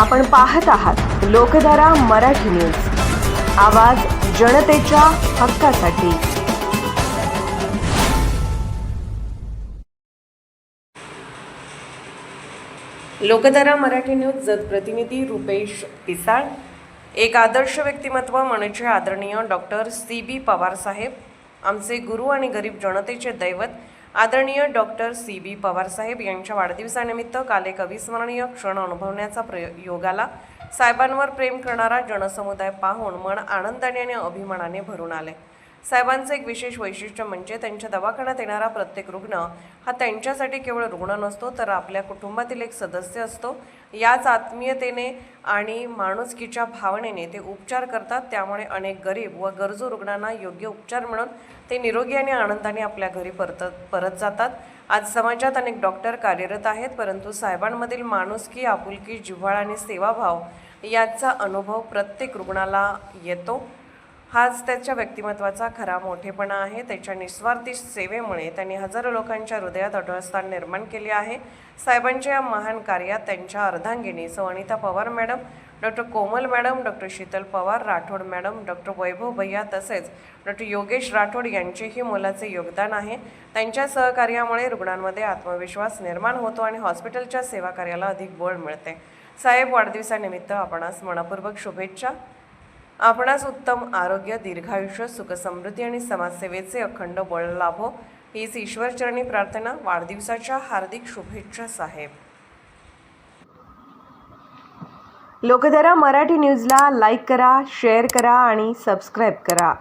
आपण पाहत आहात लोकधारा मराठी न्यूज, आवाज जनतेच्या हक्कासाठी। लोकधारा मराठी न्यूज जत प्रतिनिधी रुपेश पिसाळ। एक आदर्श व्यक्तिमत्व म्हणजे आदरणीय डॉक्टर CB पवार साहेब, आमचे गुरु आणि गरीब जनतेचे दैवत आदरणीय डॉक्टर CB पवार साहेब यांच्या वाढदिवसानिमित्त काल एक अविस्मरणीय क्षण अनुभवण्याचा योग आला। साहेबांवर प्रेम करणारा जनसमुदाय पाहून मन आनंदाने आणि अभिमानाने भरून आले। साहेबांचे एक विशेष वैशिष्ट्य म्हणजे त्यांच्या दवाखान्यात येणारा प्रत्येक रुग्ण हा त्यांच्यासाठी केवळ रुग्ण नसतो, तर आपल्या कुटुंबातील एक सदस्य असतो। याच आत्मीयतेने आणि माणुसकीच्या भावनेने ते उपचार करतात। त्यामुळे अनेक गरीब व गरजू रुग्णांना योग्य उपचार मिळून ते निरोगी आणि आनंदाने आपल्या घरी परत जातात। आज समाजात अनेक डॉक्टर कार्यरत आहेत, परंतु साहेबांमधील माणुसकी, आपुलकी, जिव्हाळा आणि सेवाभाव याचा अनुभव प्रत्येक रुग्णाला येतो। हाच त्याच्या व्यक्तिमत्वाचा खरा मोठेपणा आहे। त्याच्या निस्वार्थी सेवेमुळे त्यांनी हजारो लोकांच्या हृदयात अढळ स्थान निर्माण केले आहे। साहेबांच्या या महान कार्यात त्यांच्या अर्धांगिनी सौ Anita Pawar madam, doctor Komal madam, doctor Sheetal Pawar Rathod madam, doctor Vaibhav भैया तसेच डॉक्टर योगेश राठोड यांचेही मोलाचे योगदान आहे। त्यांच्या सहकार्यामुळे रुग्णांमध्ये आत्मविश्वास निर्माण होतो आणि हॉस्पिटलच्या सेवा कार्याला अधिक बळ मिळते। साहेब वाढदिवसानिमित्त आपणास मनपूर्वक शुभेच्छा। आपणास उत्तम आरोग्य, दीर्घायुष्य, सुख समृद्धी आणि समाजसेवेचे अखंड बळ लाभो हीच ईश्वरचरणी प्रार्थना। वाढदिवसाच्या हार्दिक शुभेच्छा साहेब। लोकधारा मराठी न्यूजला लाईक करा, शेअर करा आणि सबस्क्राईब करा।